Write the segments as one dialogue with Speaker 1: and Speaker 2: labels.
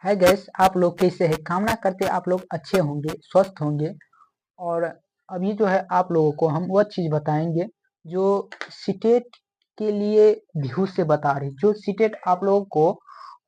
Speaker 1: Hi guys, आप लोग कैसे हैं? कामना करते आप लोग अच्छे होंगे, स्वस्थ होंगे। और अभी जो है आप लोगों को हम वह चीज़ बताएंगे जो सीटेट के लिए व्यू से बता रही। जो सीटेट आप लोगों को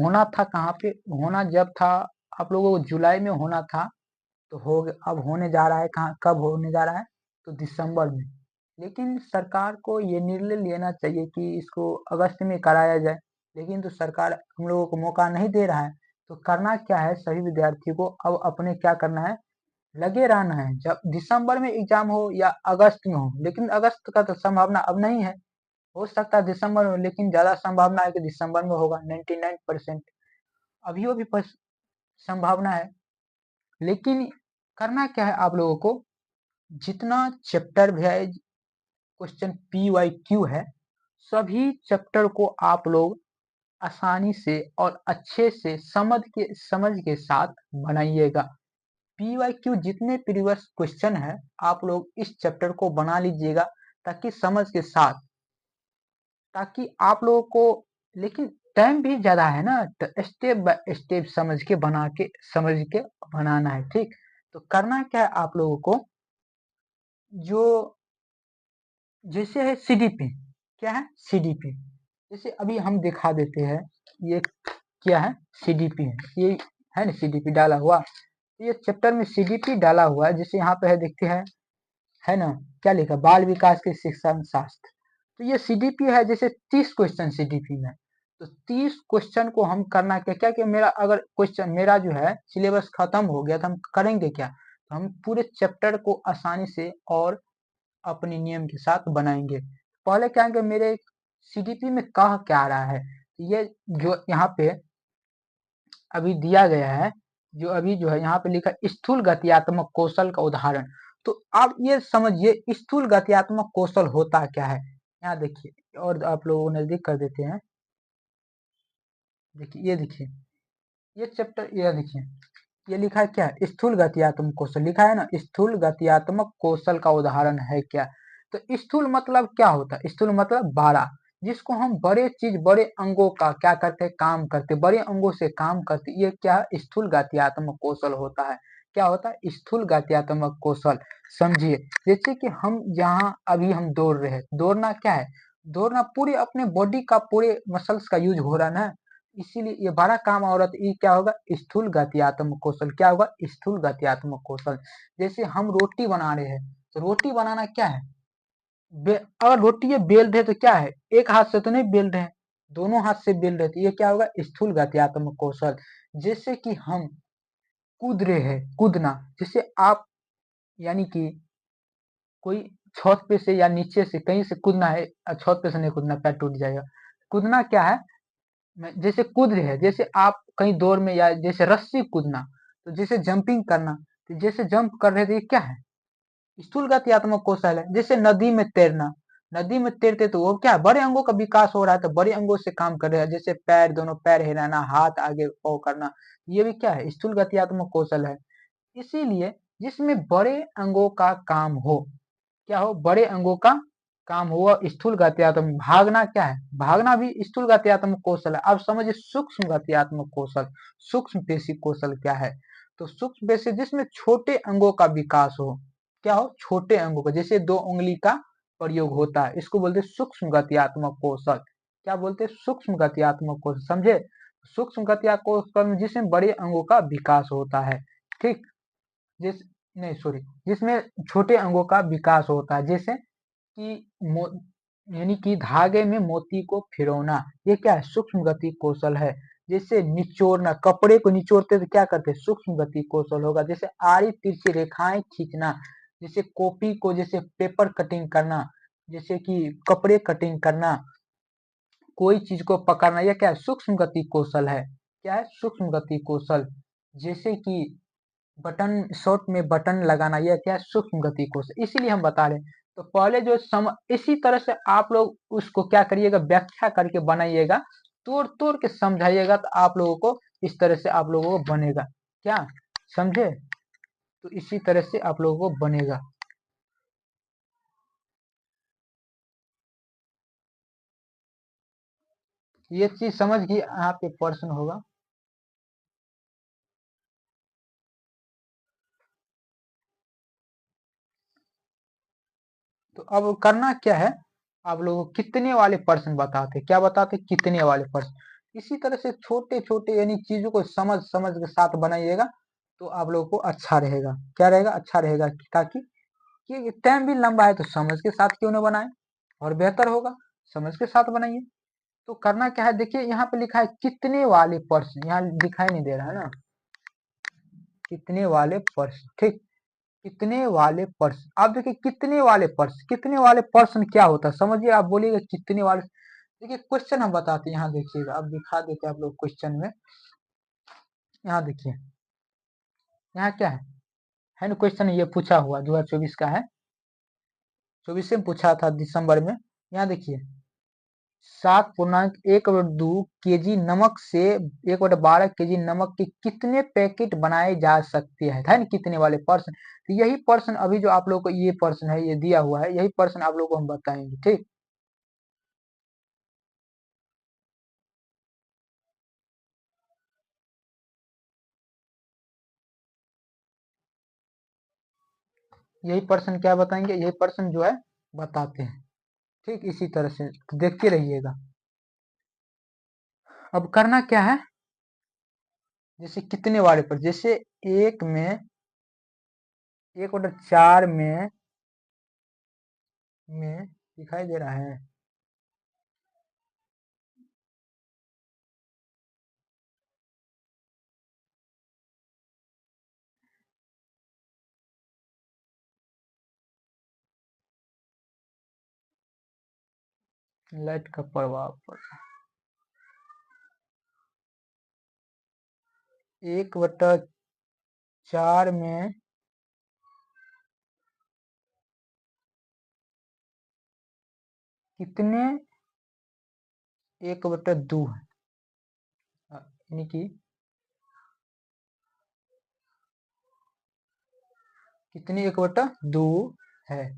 Speaker 1: होना था, कहाँ पे होना जब था, आप लोगों को जुलाई में होना था तो हो अब होने जा रहा है। कहाँ कब होने जा रहा है? तो दिसंबर में। लेकिन सरकार को ये निर्णय लेना चाहिए कि इसको अगस्त में कराया जाए, लेकिन तो सरकार हम लोगों को मौका नहीं दे रहा है। तो करना क्या है, सभी विद्यार्थियों को अब अपने क्या करना है, लगे रहना है। जब दिसंबर में एग्जाम हो या अगस्त में हो, लेकिन अगस्त का तो संभावना अब नहीं है। हो सकता है दिसंबर में, लेकिन ज्यादा संभावना है कि दिसंबर में होगा। 99% अभी भी संभावना है। लेकिन करना क्या है आप लोगों को, जितना चैप्टर भी है, क्वेश्चन PYQ है, सभी चैप्टर को आप लोग आसानी से और अच्छे से समझ के साथ बनाइएगा। PYQ जितने प्रीवियस क्वेश्चन है आप लोग इस चैप्टर को बना लीजिएगा, ताकि समझ के साथ, ताकि आप लोगों को, लेकिन टाइम भी ज्यादा है ना, तो स्टेप बाय स्टेप समझ के बनाना है। ठीक, तो करना क्या है आप लोगों को, जो जैसे है CDP, क्या है CDP, जैसे अभी हम दिखा देते हैं। ये क्या है, CDP है, ये है ना CDP डाला हुआ। ये चैप्टर में CDP डाला हुआ है। जैसे यहाँ पे है, देखते हैं, है ना, क्या लिखा, बाल विकास के शिक्षण शास्त्र। तो ये CDP है। जैसे 30 क्वेश्चन CDP में, तो 30 क्वेश्चन को हम करना क्या क्या कि मेरा अगर क्वेश्चन, मेरा जो है सिलेबस खत्म हो गया तो हम करेंगे क्या, तो हम पूरे चैप्टर को आसानी से और अपने नियम के साथ बनाएंगे। पहले क्या है कि मेरे CDP में कह क्या आ रहा है, ये जो यहाँ पे अभी दिया गया है, जो अभी जो है यहाँ पे लिखा स्थूल गत्यात्मक कौशल का उदाहरण। तो आप ये समझिए स्थूल गत्यात्मक कौशल होता क्या है। यहाँ देखिए, और आप लोगों को नजदीक कर देते हैं। देखिए, ये देखिए, ये चैप्टर, ये देखिए, ये लिखा है क्या, स्थूल गत्यात्मक कौशल लिखा है ना। स्थूल गत्यात्मक कौशल का उदाहरण है क्या। तो स्थूल मतलब क्या होता है, स्थूल मतलब बड़ा, जिसको हम बड़े चीज, बड़े अंगों का क्या करते हैं, काम करते, बड़े अंगों से काम करते, ये क्या है, स्थूल गत्यात्मक कौशल होता है। क्या होता है, स्थूल गत्यात्मक कौशल। समझिए, जैसे कि हम जहाँ अभी हम दौड़ रहे हैं, दौड़ना क्या है, दौड़ना पूरे अपने बॉडी का, पूरे मसल्स का यूज हो रहा है ना, इसीलिए ये बड़ा काम औरत, ये क्या होगा, स्थूल गत्यात्मक कौशल। क्या होगा, स्थूल गत्यात्मक कौशल। जैसे हम रोटी बना रहे हैं, तो रोटी बनाना क्या है, अगर रोटी ये बेल रहे तो क्या है, एक हाथ से तो नहीं बेल रहे हैं, दोनों हाथ से बेल रहे, तो ये क्या होगा, स्थूल गत्यात्मक कौशल। जैसे कि हम कूद रहे हैं, कूदना, जैसे आप, यानी कि कोई छत पे से या नीचे से कहीं से कूदना है, छत पे से नहीं कूदना, पैर टूट जाएगा। कूदना क्या है, जैसे कूद रहे हैं, जैसे आप कहीं दौड़ में, या जैसे रस्सी कूदना, तो जैसे जंपिंग करना, तो जैसे जंप कर रहे थे, ये क्या है, स्थूल गत्यात्मक कौशल है। जैसे नदी में तैरना, नदी में तैरते तो वो क्या है, बड़े अंगों का विकास हो रहा है, तो बड़े अंगों से काम कर रहे हैं। जैसे पैर, दोनों पैर हिलाना, हाथ आगे पाव करना, ये भी क्या है, स्थूल गत्यात्मक कौशल है। इसीलिए जिसमें बड़े अंगों का काम हो, क्या हो, बड़े अंगों का काम हुआ, स्थूल गत्यात्मक। भागना क्या है, भागना भी स्थूल गत्यात्मक कौशल है। अब समझिए सूक्ष्म गत्यात्मक कौशल, सूक्ष्म पेशी कौशल क्या है। तो सूक्ष्म पेशी जिसमें छोटे अंगों का विकास हो, क्या हो, छोटे अंगों का, जैसे 2 उंगली का प्रयोग होता है, इसको बोलते हैं सूक्ष्म गत्यात्मक कौशल। क्या बोलते हैं, सूक्ष्म गत्यात्मक कौशल। समझे, सूक्ष्म गत्यात्मक कौशल में जिसमें बड़े अंगों का विकास होता है। ठीक, जिस नहीं सॉरी, जिसमें छोटे अंगों का विकास होता है, जैसे कि यानी कि धागे में मोती को फिरौना, ये क्या है, सूक्ष्म गति कौशल है। जैसे निचोड़ना, कपड़े को निचोड़ते तो क्या करते, सूक्ष्म गति कौशल होगा। जैसे आड़ी तिरछी रेखाएं खींचना, जैसे कॉपी को, जैसे पेपर कटिंग करना, जैसे कि कपड़े कटिंग करना, कोई चीज को पकड़ना, यह क्या है, सूक्ष्म गति कौशल है। क्या है, सूक्ष्म गति कौशल। जैसे कि बटन, शॉर्ट में बटन लगाना, यह क्या है, सूक्ष्म गति कौशल। इसीलिए हम बता रहे हैं। तो पहले जो इसी तरह से आप लोग उसको क्या करिएगा, व्याख्या करके बनाइएगा, तोड़ तोड़ के समझाइएगा, तो आप लोगों को इस तरह से आप लोगों को बनेगा। क्या समझे, तो इसी तरह से आप लोगों को बनेगा। ये चीज समझ गई, यहाँ पे प्रश्न होगा। तो अब करना क्या है, आप लोगों को कितने वाले पर्सन बताते, क्या बताते, कितने वाले पर्सन। इसी तरह से छोटे छोटे यानी चीजों को समझ समझ के साथ बनाइएगा, तो आप लोगों को अच्छा रहेगा। क्या रहेगा, अच्छा रहेगा, ताकि कि टाइम भी लंबा है तो समझ के साथ क्यों ना बनाए, और बेहतर होगा, समझ के साथ बनाइए। तो करना क्या है, देखिए यहाँ पे लिखा है कितने वाले पर्सन, यहाँ दिखाई नहीं दे रहा है ना, कितने वाले पर्सन, ठीक, कितने वाले पर्सन। आप देखिए कितने वाले पर्सन, कितने वाले पर्सन क्या होता है समझिए, आप बोलिएगा कितने वाले। देखिए क्वेश्चन हम बताते हैं, यहाँ देखिएगा, अब दिखा देते हैं आप लोग क्वेश्चन में। यहाँ देखिए, यहाँ क्या है ना, क्वेश्चन ये पूछा हुआ 2024 का है, 24 में पूछा था दिसंबर में। यहाँ देखिए 7.1/2 केजी नमक से 1/12 केजी नमक के कितने पैकेट बनाए जा सकते हैं, है ना, कितने वाले पर्सन। तो यही पर्सन अभी जो आप लोग को ये पर्सन है, ये दिया हुआ है, यही पर्सन आप लोग को हम बताएंगे, ठीक। यही पर्सन क्या बताएंगे, यही पर्सन जो है बताते हैं, ठीक। इसी तरह से तो देखते रहिएगा। अब करना क्या है, जैसे कितने वाले पर, जैसे एक में 1/4 में दिखाई दे रहा है, लाइट का प्रभाव पर 1/4 में कितने 1/2 है, यानी कि कितनी 1/2 है,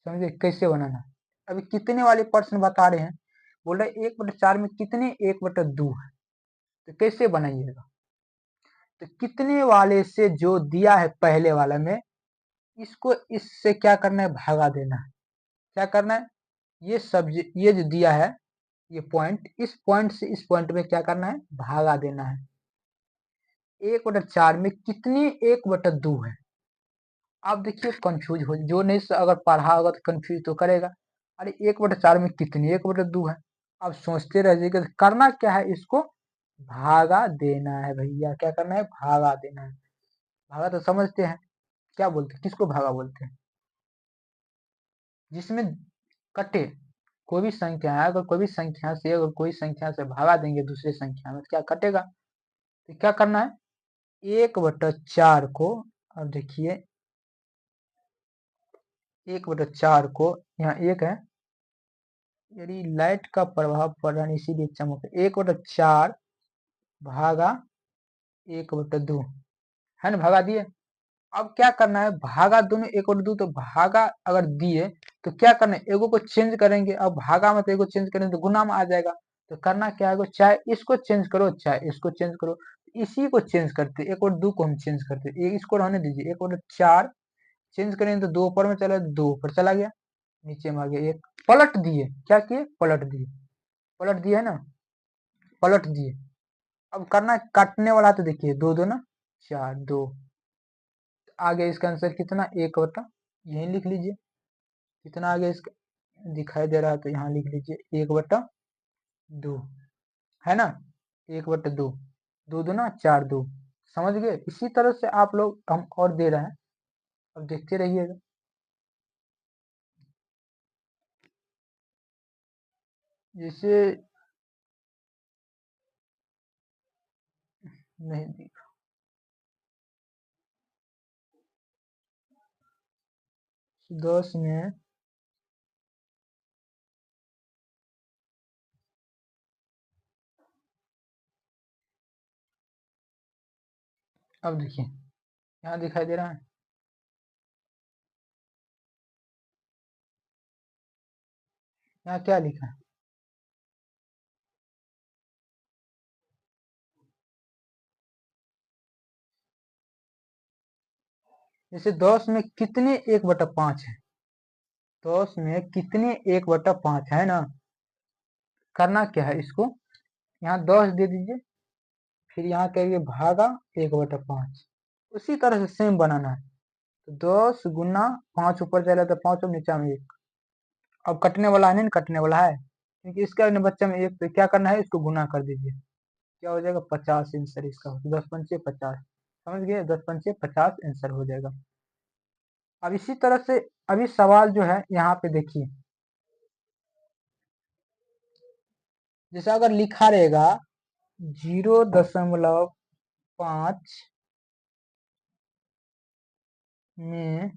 Speaker 1: समझे कैसे बनाना। अभी कितने वाले पर्सन बता रहे हैं, बोल रहे 1/4 में कितने 1/2 है, तो कैसे बनाइएगा। तो कितने वाले से जो दिया है पहले वाला में, इसको इससे क्या करना है, भागा देना है। क्या करना है, ये सब्जेक्ट, ये जो दिया है, ये पॉइंट, इस पॉइंट से इस पॉइंट में क्या करना है, भागा देना है। 1/4 में कितनी 1/2 है। आप देखिए कंफ्यूज हो, जो नहीं अगर पढ़ा होगा तो कंफ्यूज तो करेगा। अरे 1/4 में कितनी 1/2 है, आप सोचते रह जाइएगा। करना क्या है, इसको भागा देना है भैया, क्या करना है, भागा देना है। भागा तो समझते हैं, क्या बोलते हैं, किसको भागा बोलते हैं, जिसमें कटे। कोई भी संख्या है, अगर कोई भी संख्या से, अगर कोई संख्या से भागा देंगे दूसरे संख्या में, तो क्या कटेगा। तो क्या करना है, 1/4 को, अब देखिए 1/4 को, यहाँ एक है, यदि लाइट का प्रभाव पड़ रहा है इसीलिए चमक, 1/4 भागा 1/2, है ना, भागा दिए। अब क्या करना है, भागा दोनों 1/2, तो भागा अगर दिए तो क्या करना है, एगो को चेंज करेंगे। अब भागा में तो एगो चेंज करेंगे तो गुना में आ जाएगा। तो करना क्या है, चाहे इसको चेंज करो चाहे इसको चेंज करो, इसी को चेंज करते, 1/2 को हम चेंज करते, इसको रहने दीजिए, 1/4 चेंज करेंगे तो 2 ऊपर में चला, 2 ऊपर चला गया, नीचे में आ गया एक। पलट दिए, क्या किए, पलट दिए, पलट दिए है ना, पलट दिए। अब करना है काटने वाला, तो देखिए 2 2 ना 4, 2 आ गया इसका आंसर कितना, 1/, यही लिख लीजिए। कितना आ गया इसका दिखाई दे रहा है, तो यहाँ लिख लीजिए 1/2, है ना, 1/2, 2 2 ना 4, 2, समझ गए। इसी तरह से आप लोग, हम और दे रहे हैं, अब देखते रहिएगा। जैसे नहीं, 10 में, अब देखिए यहाँ दिखाई दे रहा है, यहाँ क्या लिखा है, जैसे 10 में कितने 1/5 है, 10 में कितने 1/5 है ना। करना क्या है, इसको यहाँ 10 दे दीजिए, फिर यहाँ करिए भागा 1/5। उसी तरह से सेम बनाना है। तो 10 गुना 5 ऊपर चला तो 5 और नीचा में 1। अब कटने वाला है नहीं, कटने वाला है क्योंकि इसका बच्चे में 1, तो क्या करना है, इसको गुना कर दीजिए। क्या हो जाएगा, 50 आंसर इसका। 10 पंचे 50, समझ गए, 10 पंचे 50 आंसर हो जाएगा। अब इसी तरह से अभी सवाल जो है यहाँ पे देखिए, जैसे अगर लिखा रहेगा 0.5 में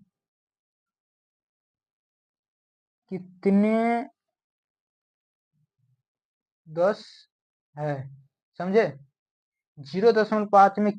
Speaker 1: कितने 10 है, समझे। 0.5 में